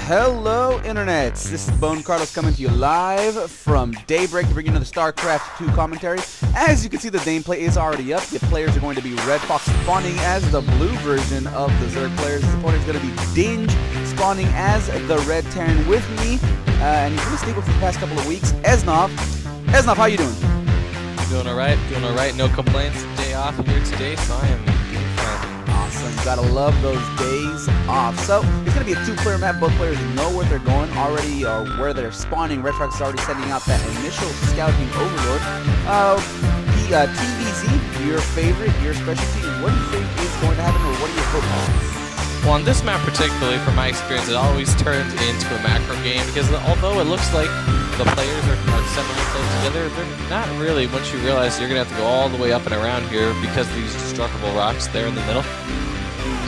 Hello, internets. This is BoneCarlos coming to you live from Daybreak to bring you another StarCraft 2 commentary. As you can see, the gameplay is already up. The players are going to be RedFox spawning as the blue version of the Zerg players. The opponent is going to be Dynge spawning as the Red Terran with me. And he's been stable for the past couple of weeks. Eznov, how you doing? Doing alright, no complaints. Day off here today, so I am doing fine. Awesome, gotta love those days off. So, it's going to be a two-player map. Both players know where they're going already, or where they're spawning. RedFox is already sending out that initial scouting overlord. TVZ, your favorite, your specialty, what do you think is going to happen, or what are your hopes? Well, on this map particularly, from my experience, it always turns into a macro game, because although it looks like the players are semi close together, they're not really, once you realize you're going to have to go all the way up and around here because of these destructible rocks there in the middle.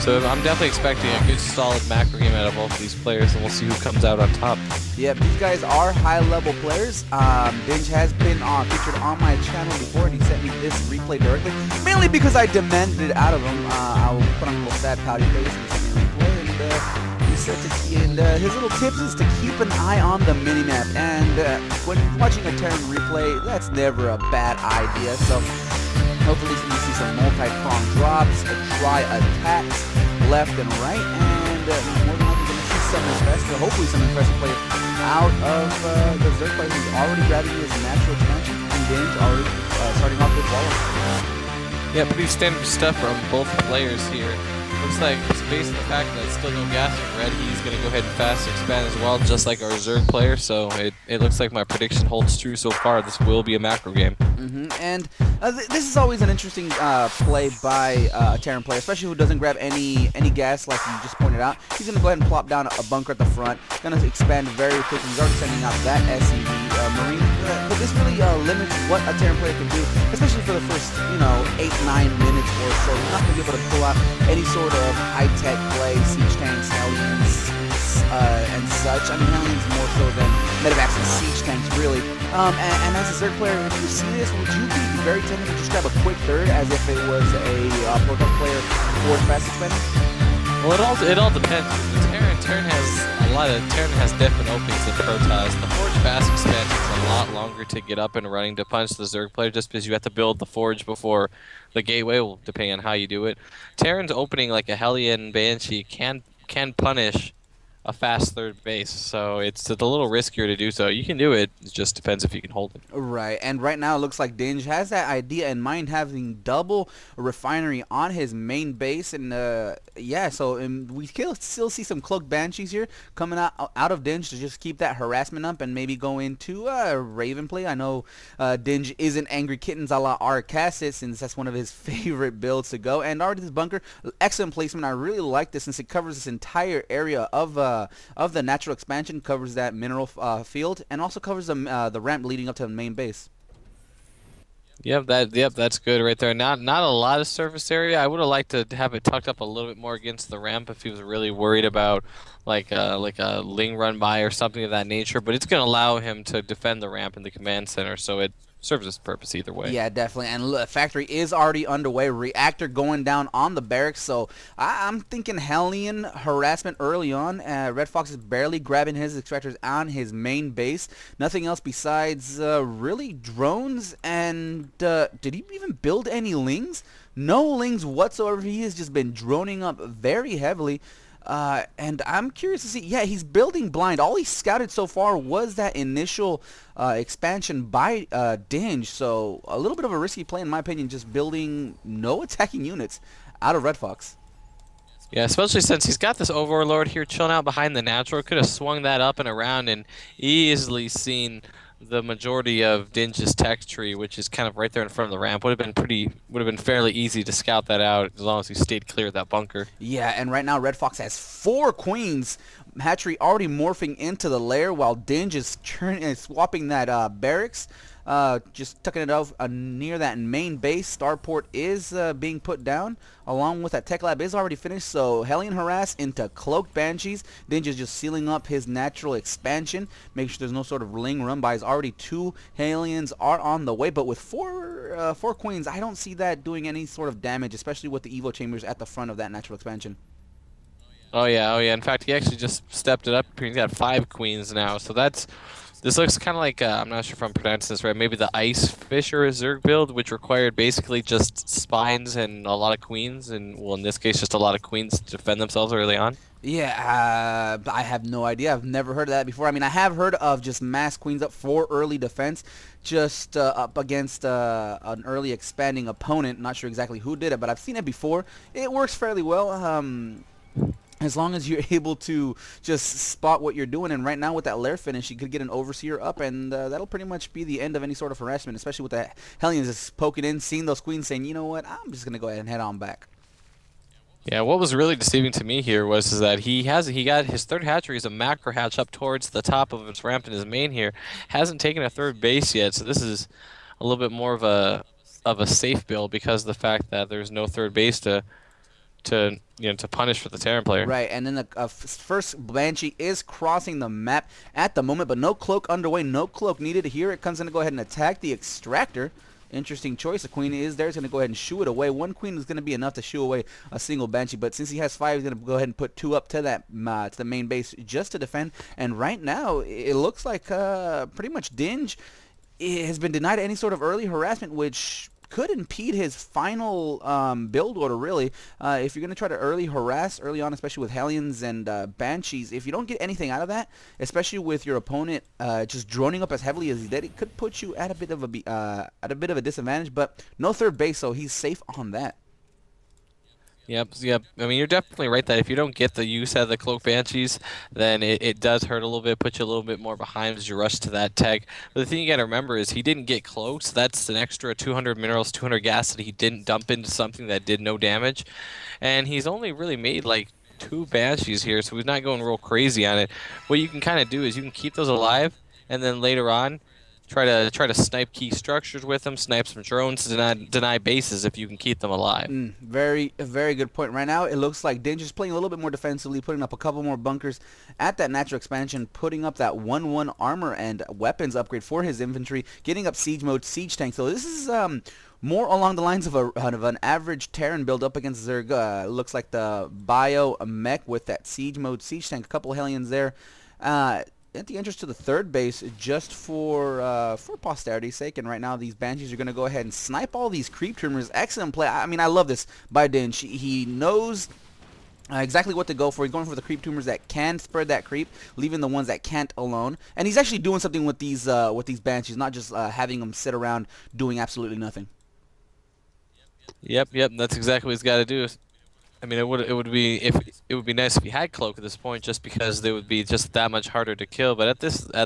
So I'm definitely expecting a good solid macro game out of both of these players, and we'll see who comes out on top. Yep, these guys are high-level players. Dynge has been featured on my channel before, and he sent me this replay directly, mainly because I demanded it out of him. I'll put on a little sad pouty face and send me a replay, and he said his little tips is to keep an eye on the minimap, and when watching a Terran replay, that's never a bad idea. So hopefully you see some multi-prong drops, try attacks left and right, and more than likely going to see some impressive, hopefully some impressive play out of the Zerg player who's already grabbing his natural expansion, and Dynge already starting off with Waller. Yeah, pretty standard stuff from both players here. Looks like, based on the fact that it's still no gas in red, he's going to go ahead and fast expand as well, just like our Zerg player, so it looks like my prediction holds true so far. This will be a macro game. And this is always an interesting play by a Terran player, especially who doesn't grab any gas like you just pointed out. He's going to go ahead and plop down a bunker at the front, going to expand very quickly. He's already sending out that SCV Marine, but this really limits what a Terran player can do, especially for the first, 8-9 minutes or so. You're not going to be able to pull out any sort of high-tech play, siege tanks, Hellions, and such. I mean, Hellions more so than medevacs and siege tanks, really. And as a Zerg player, if you see this, would you be very tempted to just grab a quick third as if it was a protocol player for fast expanding? Well, it all depends. Terran has different openings than Protoss. The Forge fast expansion is a lot longer to get up and running to punch the Zerg player, just because you have to build the Forge before the gateway, will depending on how you do it. Terran's opening like a Hellion Banshee can punish a fast third base, so it's a little riskier to do so. You can do it, it just depends if you can hold it. Right, and right now it looks like Dynge has that idea in mind, having double refinery on his main base, and yeah, so we still see some cloaked banshees here coming out of Dynge to just keep that harassment up and maybe go into Raven play. I know Dynge isn't Angry Kittens a la Arcasset, since that's one of his favorite builds to go, and already this bunker, excellent placement. I really like this since it covers this entire area of the natural expansion, covers that mineral field, and also covers the ramp leading up to the main base. Yep, that's good right there. Not a lot of surface area. I would have liked to have it tucked up a little bit more against the ramp if he was really worried about like a Ling run by or something of that nature. But it's going to allow him to defend the ramp in the command center, so it serves its purpose either way. Yeah, definitely. And look, factory is already underway. Reactor going down on the barracks. So I'm thinking Hellion harassment early on. RedFox is barely grabbing his extractors on his main base. Nothing else besides really drones. And did he even build any Lings? No Lings whatsoever. He has just been droning up very heavily. And I'm curious to see, yeah, he's building blind. All he scouted so far was that initial expansion by Dynge, so a little bit of a risky play in my opinion, just building no attacking units out of RedFox. Yeah, especially since he's got this Overlord here chilling out behind the natural. Could have swung that up and around and easily seen the majority of Dynge's tech tree, which is kind of right there in front of the ramp. Would have been fairly easy to scout that out as long as he stayed clear of that bunker. Yeah, and right now RedFox has 4 queens. Hatchery already morphing into the lair, while Dynge is swapping that barracks. Just tucking it out near that main base. Starport is being put down, along with that tech lab is already finished. So Hellion harass into cloaked banshees. Dynge is just sealing up his natural expansion, make sure there's no sort of Ling run bys. Already 2 Hellions are on the way, but with four queens, I don't see that doing any sort of damage, especially with the Evo chambers at the front of that natural expansion. Oh yeah, oh yeah. In fact, he actually just stepped it up. He's got 5 queens now. So this looks kind of like I'm not sure if I'm pronouncing this right. Maybe the Ice Fisher Zerg build, which required basically just spines and a lot of queens, and well, in this case, just a lot of queens to defend themselves early on. Yeah, I have no idea. I've never heard of that before. I mean, I have heard of just mass queens up for early defense, just up against an early expanding opponent. Not sure exactly who did it, but I've seen it before. It works fairly well. As long as you're able to just spot what you're doing, and right now with that lair finish, you could get an Overseer up, and that'll pretty much be the end of any sort of harassment, especially with the Hellions just poking in, seeing those queens, saying, you know what, I'm just going to go ahead and head on back. Yeah, what was really deceiving to me here was is that he got his third hatchery is a macro hatch up towards the top of his ramp in his main here. Hasn't taken a third base yet, so this is a little bit more of a safe build because of the fact that there's no third base to punish for the Terran player. Right, and then the first Banshee is crossing the map at the moment, but no cloak underway, no cloak needed. Here it comes in to go ahead and attack the extractor. Interesting choice. The queen is there. He's going to go ahead and shoo it away. One queen is going to be enough to shoo away a single Banshee, but since he has 5, he's going to go ahead and put 2 up to that to the main base just to defend. And right now, it looks like pretty much Dynge has been denied any sort of early harassment, which could impede his final build order, really. If you're going to try to early harass early on, especially with Hellions and Banshees, if you don't get anything out of that, especially with your opponent just droning up as heavily as he did, it could put you at a bit of a disadvantage. But no third base, so he's safe on that. Yep, yep. I mean, you're definitely right that if you don't get the use out of the Cloak Banshees, then it does hurt a little bit, put you a little bit more behind as you rush to that tech. But the thing you got to remember is he didn't get cloaks. That's an extra 200 minerals, 200 gas that he didn't dump into something that did no damage. And he's only really made like 2 Banshees here, so he's not going real crazy on it. What you can kind of do is you can keep those alive, and then later on, try to snipe key structures with them, snipe some drones, deny bases if you can keep them alive. Very good point. Right now, it looks like Dynge is playing a little bit more defensively, putting up a couple more bunkers at that natural expansion, putting up that 1/1 armor and weapons upgrade for his infantry, getting up siege mode, siege tank. So this is more along the lines of an average Terran build up against Zerg. Looks like the bio mech with that siege mode, siege tank, a couple Hellions there. At the entrance to the third base, just for posterity's sake, and right now these Banshees are going to go ahead and snipe all these creep trimmers. Excellent play. I mean, I love this by Dynge. He knows exactly what to go for. He's going for the creep tumors that can spread that creep, leaving the ones that can't alone. And he's actually doing something with these Banshees, not just having them sit around doing absolutely nothing. Yep, that's exactly what he's got to do. I mean, it would be nice if he had cloak at this point, just because they would be just that much harder to kill. But at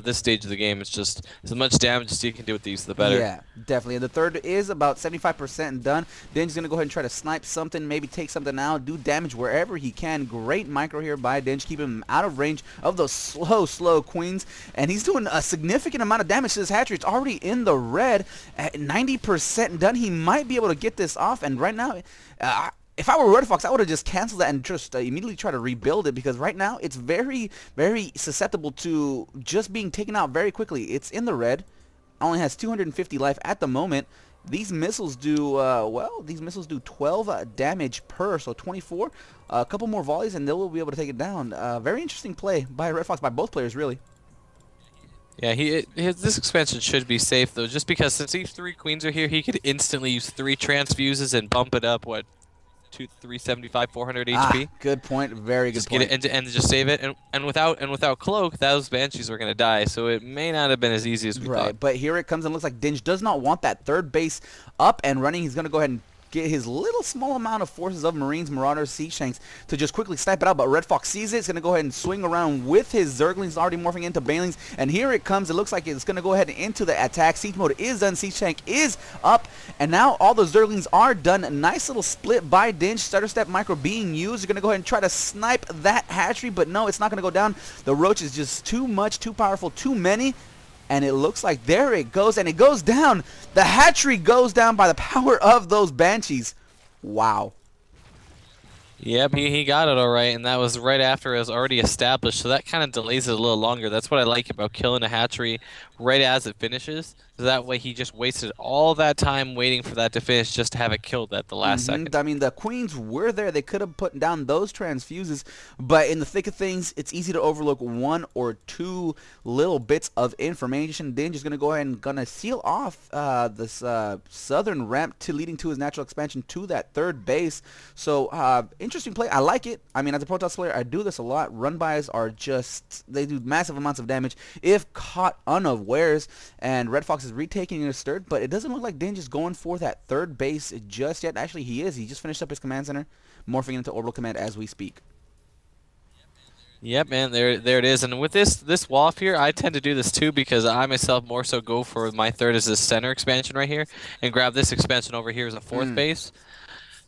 this stage of the game, it's just as much damage as you can do with these, the better. Yeah, definitely. And the third is about 75% done. Dynge's gonna go ahead and try to snipe something, maybe take something out, do damage wherever he can. Great micro here by Dynge, keeping him out of range of those slow queens, and he's doing a significant amount of damage to this hatchery. It's already in the red at 90% done. He might be able to get this off, and right now, if I were RedFox, I would have just canceled that and just immediately try to rebuild it, because right now it's very susceptible to just being taken out very quickly. It's in the red, only has 250 life at the moment. These missiles do, these missiles do 12 damage per, so 24. A couple more volleys and they will be able to take it down. Very interesting play by RedFox, by both players, really. Yeah, this expansion should be safe, though, just because since these 3 queens are here, he could instantly use 3 transfuses and bump it up, 375, 400 HP. Good point. Very good point. Get it and just save it. And without cloak, those Banshees were going to die. So it may not have been as easy as we thought. But here it comes, and looks like Dynge does not want that third base up and running. He's going to go ahead and get his little small amount of forces of Marines, Marauders, Siege Tanks to just quickly snipe it out, but RedFox sees it. It's going to go ahead and swing around with his Zerglings already morphing into Banelings, and here it comes. It looks like it's going to go ahead into the attack. Siege mode is done. Siege Tank is up, and now all the Zerglings are done. A nice little split by Dynge. Stutter Step Micro being used. You're going to go ahead and try to snipe that hatchery, but no, it's not going to go down. The Roach is just too much, too powerful, too many. And it looks like there it goes, and it goes down. The hatchery goes down by the power of those Banshees. Wow. Yep, he got it all right, and that was right after it was already established, so that kind of delays it a little longer. That's what I like about killing a hatchery right as it finishes. So that way he just wasted all that time waiting for that to finish just to have it killed at the last second. I mean, the queens were there. They could have put down those transfuses, but in the thick of things, it's easy to overlook one or two little bits of information. Dynge is going to go ahead and gonna seal off this southern ramp to leading to his natural expansion to that third base. So interesting play. I like it. I mean, as a Protoss player, I do this a lot. Run-bys are just, they do massive amounts of damage if caught unawares, and RedFox is retaking his third, but it doesn't look like Dynge is going for that third base just yet. Actually, he is. He just finished up his command center, morphing into orbital command as we speak. Yep, man, there it is. And with this WAF here, I tend to do this too because I myself more so go for my third as this center expansion right here and grab this expansion over here as a fourth base.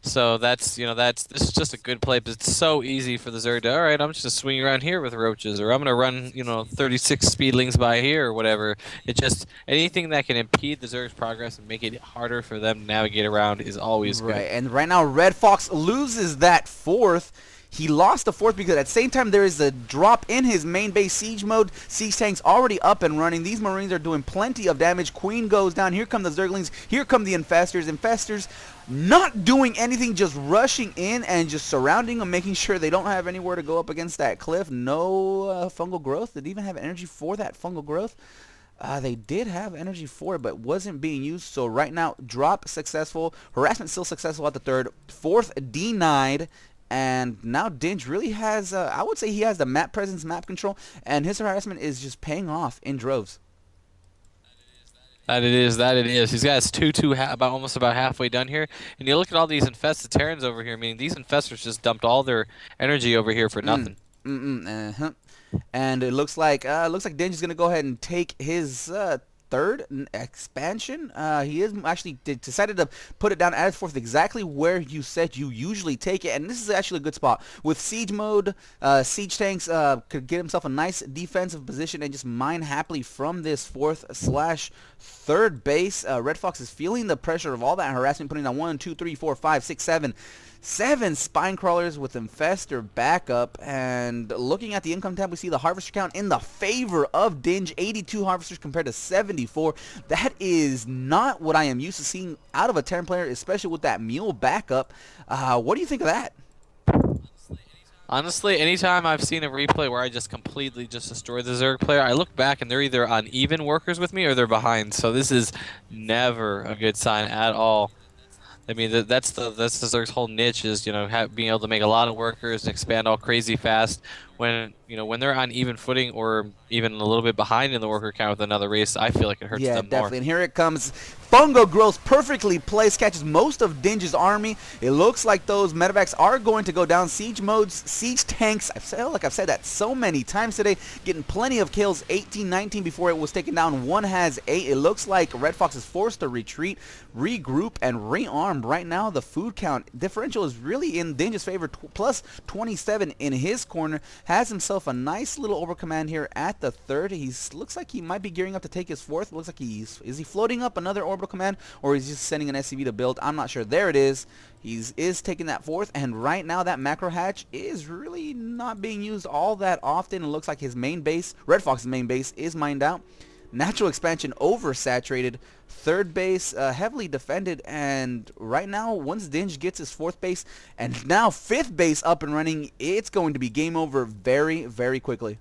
So that's, this is just a good play, but it's so easy for the Zerg to, all right, I'm just going to swing around here with roaches, or I'm going to run, 36 speedlings by here or whatever. It just, anything that can impede the Zerg's progress and make it harder for them to navigate around is always good. Right, and right now RedFox loses that fourth. He lost the fourth because at the same time there is a drop in his main base siege mode. Siege tanks already up and running. These Marines are doing plenty of damage. Queen goes down. Here come the Zerglings. Here come the Infestors. Infestors not doing anything, just rushing in and just surrounding them, making sure they don't have anywhere to go up against that cliff. No fungal growth. Did even have energy for that fungal growth? They did have energy for it, but wasn't being used. So right now, drop successful. Harassment still successful at the third. Fourth denied. And now Dynge really has, I would say he has the map presence, map control, and his harassment is just paying off in droves. That it is. He's got his 2-2 almost about halfway done here. And you look at all these infested Terrans over here, meaning these infestors just dumped all their energy over here for nothing. And it looks like Dynge is going to go ahead and take his third expansion. He is actually decided to put it down at his fourth, exactly where you said you usually take it, and this is actually a good spot. With siege mode, siege tanks could get himself a nice defensive position and just mine happily from this fourth/third base. RedFox is feeling the pressure of all that harassment, putting down 1, 2, 3, 4, 5, 6, 7 spine crawlers with infestor backup. And looking at the income tab, we see the harvester count in the favor of Dynge. 82 harvesters compared to 74. That is not what I am used to seeing out of a Terran player, especially with that mule backup. What do you think of that? Honestly, anytime I've seen a replay where I just completely destroy the Zerg player, I look back and they're either on even workers with me or they're behind. So this is never a good sign at all. I mean, that's the Zerg's whole niche is, being able to make a lot of workers and expand all crazy fast. When they're on even footing or even a little bit behind in the worker count with another race, I feel like it hurts them more. Yeah, definitely. And here it comes. Fungo grows perfectly placed, catches most of Dynge's army. It looks like those medevacs are going to go down. Siege modes, siege tanks. I've said that so many times today. Getting plenty of kills. 18, 19 before it was taken down. One has 8. It looks like RedFox is forced to retreat, regroup, and rearm. Right now, the food count differential is really in Dynge's favor. Plus 27 in his corner. Has himself a nice little overcommand here at the third. Looks like he might be gearing up to take his fourth. Looks like is he floating up another orbital command, or is he just sending an SCV to build? I'm not sure. There it is. He is taking that fourth, and right now that macro hatch is really not being used all that often. It looks like his main base, RedFox's main base, is mined out. Natural expansion oversaturated. Third base heavily defended, and right now once Dynge gets his fourth base and now fifth base up and running, it's going to be game over very, very quickly.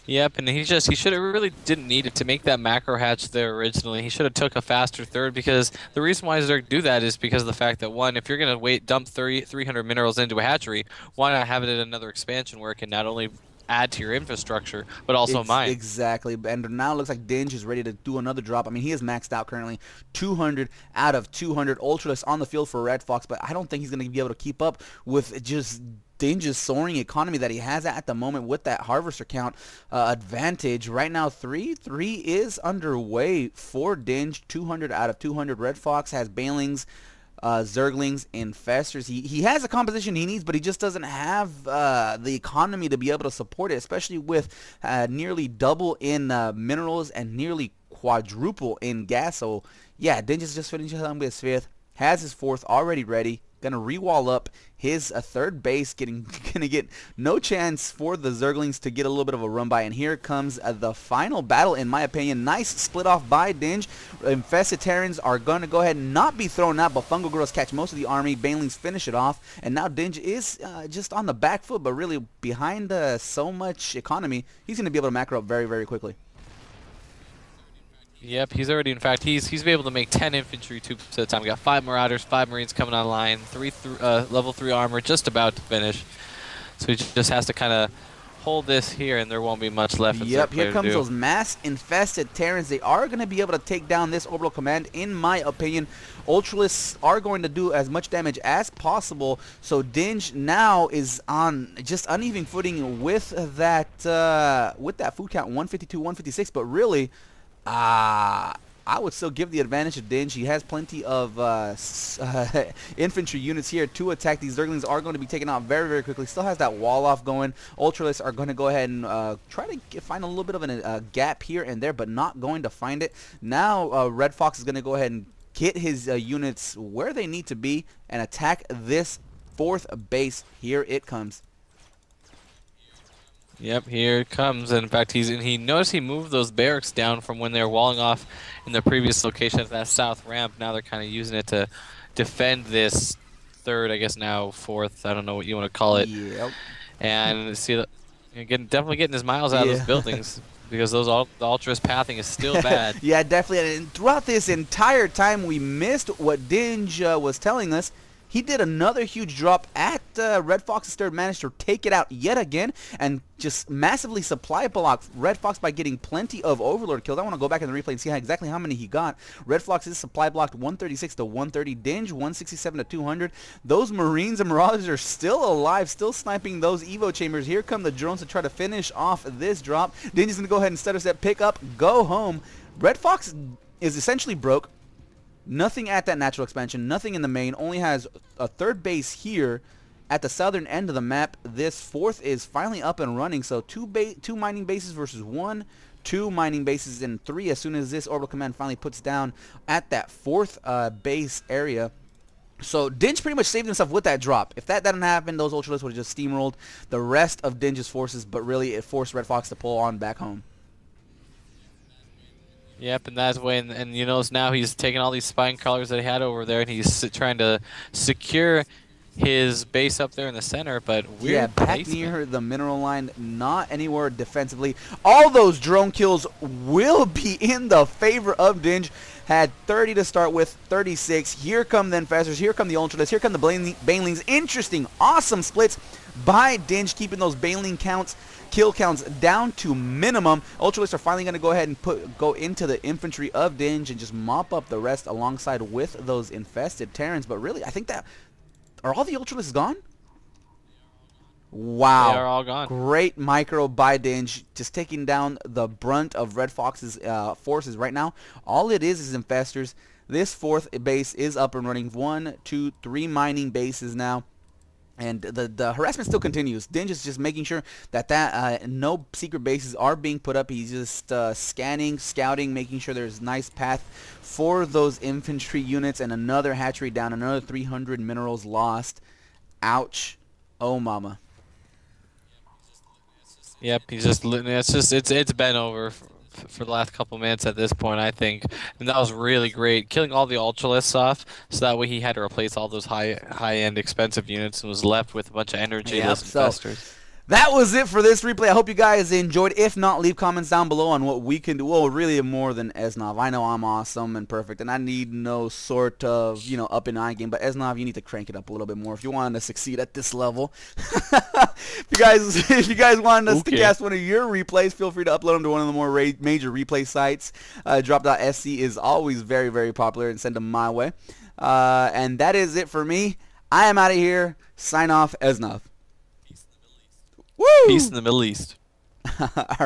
Yep, and he should have really didn't need it to make that macro hatch there originally. He should have took a faster third, because the reason why Zerg do that is because of the fact that, one, if you're going to dump 300 minerals into a hatchery, why not have it in another expansion where it can not only add to your infrastructure, but also mine. Exactly. And now it looks like Dynge is ready to do another drop. I mean, he is maxed out currently. 200 out of 200. Ultralisk on the field for RedFox, but I don't think he's going to be able to keep up with just Dynge's soaring economy that he has at the moment with that harvester count advantage. Right now, 3-3 is underway for Dynge. 200 out of 200. RedFox has Banelings, Zerglings, Infestors. He has the composition he needs, but he just doesn't have the economy to be able to support it, especially with nearly double in minerals and nearly quadruple in gas. So yeah, Dynge is just finishing up with his fifth, has his fourth already ready, gonna re-wall up his third base, gonna get no chance for the Zerglings to get a little bit of a run by. And here comes the final battle, in my opinion. Nice split off by Dynge. Infested Terrans are gonna go ahead and not be thrown out, but BoneCarlos catch most of the army. Banelings finish it off, and now Dynge is just on the back foot, but really behind so much economy, he's gonna be able to macro up very, very quickly. Yep, he's already, in fact, he's been able to make 10 infantry troops at a time. We got 5 Marauders, 5 Marines coming online, 3 level 3 armor just about to finish. So he just has to kind of hold this here, and there won't be much left. Yep, here comes those mass infested Terrans. They are going to be able to take down this orbital command, in my opinion. Ultralists are going to do as much damage as possible, so Dynge now is on just uneven footing with that food count, 152, 156, but really, I would still give the advantage to Dynge. He has plenty of infantry units here to attack. These Zerglings are going to be taken out very, very quickly. Still has that wall off going. Ultralists are going to go ahead and try to find a little bit of a gap here and there, but not going to find it. Now RedFox is going to go ahead and get his units where they need to be and attack this 4th base. Here it comes. Yep, here it comes. In fact, he noticed he moved those barracks down from when they were walling off in the previous location at that south ramp. Now they're kind of using it to defend this 3rd, I guess now 4th. I don't know what you want to call it. Yep. And see, definitely getting his miles out of those buildings. Because the Ultras pathing is still bad. Yeah, definitely. And throughout this entire time, we missed what Dynge was telling us. He did another huge drop at RedFox's 3rd, managed to take it out yet again, and just massively supply block RedFox by getting plenty of Overlord kills. I want to go back in the replay and see exactly how many he got. RedFox is supply blocked 136 to 130. Dynge 167 to 200. Those Marines and Marauders are still alive, still sniping those Evo chambers. Here come the drones to try to finish off this drop. Dynge is going to go ahead and stutter step, pick up, go home. RedFox is essentially broke. Nothing at that natural expansion, nothing in the main, only has a 3rd base here at the southern end of the map. This 4th is finally up and running, so 2 mining bases versus 1, 2 mining bases and 3 as soon as this orbital command finally puts down at that 4th base area. So Dynge pretty much saved himself with that drop. If that didn't happen, those Ultralists would have just steamrolled the rest of Dynge's forces, but really it forced RedFox to pull on back home. Yep, and that's when, and you notice now he's taking all these spine colors that he had over there, and he's trying to secure his base up there in the center, but weird back placement. near the mineral line, not anywhere defensively. All those drone kills will be in the favor of Dynge. Had 30 to start with, 36. Here come the Infestors, here come the Ultralists, here come the Banelings. Interesting, awesome splits by Dynge, keeping those Baneling counts, kill counts down to minimum. Ultralists are finally going to go ahead and go into the infantry of Dynge and just mop up the rest alongside with those infested Terrans. But really, I think that... Are all the Ultralists gone? Wow. They are all gone. Great micro by Dynge, just taking down the brunt of RedFox's forces right now. All it is Infestors. This 4th base is up and running. 1, 2, 3 mining bases now. And the harassment still continues. Dynge is just making sure that no secret bases are being put up. He's just scanning, scouting, making sure there's nice path for those infantry units. And another hatchery down, another 300 minerals lost. Ouch. Oh, mama. Yep, it's been over for the last couple minutes at this point, I think, and that was really great, killing all the Ultralists off, so that way he had to replace all those high-end expensive units and was left with a bunch of energy-less Infestors. That was it for this replay. I hope you guys enjoyed. If not, leave comments down below on what we can do. Well, really more than Esnov. I know I'm awesome and perfect, and I need no sort of, up and eye game. But Esnov, you need to crank it up a little bit more if you want to succeed at this level. If you guys want us to cast one of your replays, feel free to upload them to one of the more major replay sites. Drop.sc is always very, very popular, and send them my way. And that is it for me. I am out of here. Sign off, Esnov. Peace in the Middle East. All right.